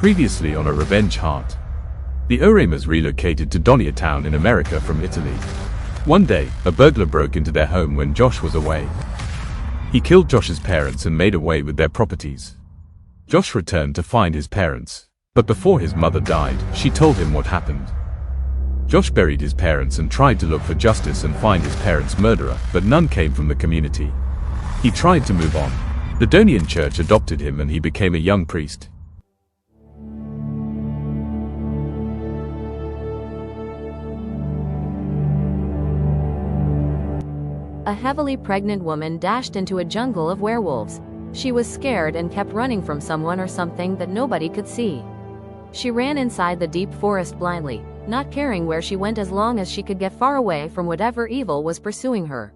Previously on a revenge hunt, the Oramers relocated to Donia town in America from Italy. One day, a burglar broke into their home when Josh was away. He killed Josh's parents and made away with their properties. Josh returned to find his parents, but before his mother died, she told him what happened. Josh buried his parents and tried to look for justice and find his parents' murderer, but none came from the community. He tried to move on. The Donian church adopted him and he became a young priest. A heavily pregnant woman dashed into a jungle of werewolves. She was scared and kept running from someone or something that nobody could see. She ran inside the deep forest blindly, not caring where she went as long as she could get far away from whatever evil was pursuing her.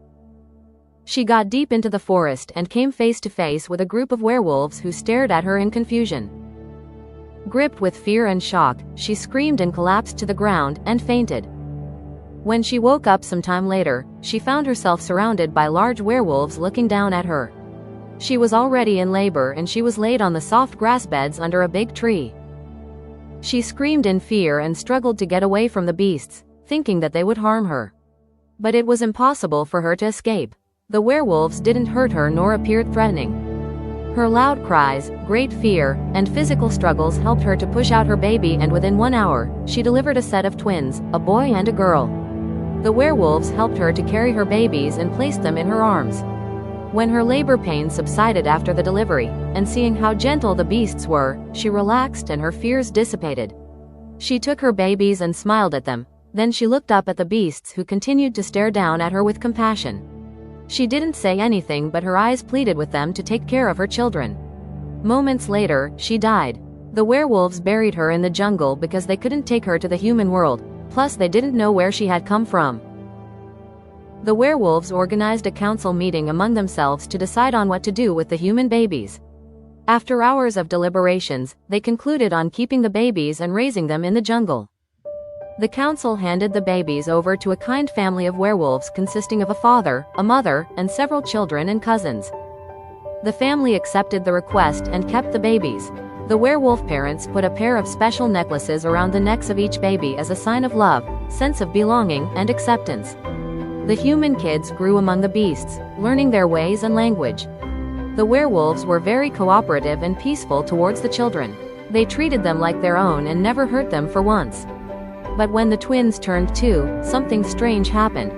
She got deep into the forest and came face to face with a group of werewolves who stared at her in confusion. Gripped with fear and shock, she screamed and collapsed to the ground and fainted. When she woke up some time later, she found herself surrounded by large werewolves looking down at her. She was already in labor and she was laid on the soft grass beds under a big tree. She screamed in fear and struggled to get away from the beasts, thinking that they would harm her. But it was impossible for her to escape. The werewolves didn't hurt her nor appeared threatening. Her loud cries, great fear, and physical struggles helped her to push out her baby, and within 1 hour, she delivered a set of twins, a boy and a girl. The werewolves helped her to carry her babies and placed them in her arms. When her labor pain subsided after the delivery, and seeing how gentle the beasts were, she relaxed and her fears dissipated. She took her babies and smiled at them. Then she looked up at the beasts who continued to stare down at her with compassion. She didn't say anything, but her eyes pleaded with them to take care of her children. Moments later, she died. The werewolves buried her in the jungle because they couldn't take her to the human world, plus they didn't know where she had come from. The werewolves organized a council meeting among themselves to decide on what to do with the human babies. After hours of deliberations, they concluded on keeping the babies and raising them in the jungle. The council handed the babies over to a kind family of werewolves consisting of a father, a mother, and several children and cousins. The family accepted the request and kept the babies. The werewolf parents put a pair of special necklaces around the necks of each baby as a sign of love, sense of belonging, and acceptance. The human kids grew among the beasts, learning their ways and language. The werewolves were very cooperative and peaceful towards the children. They treated them like their own and never hurt them for once. But when the twins turned 2, something strange happened.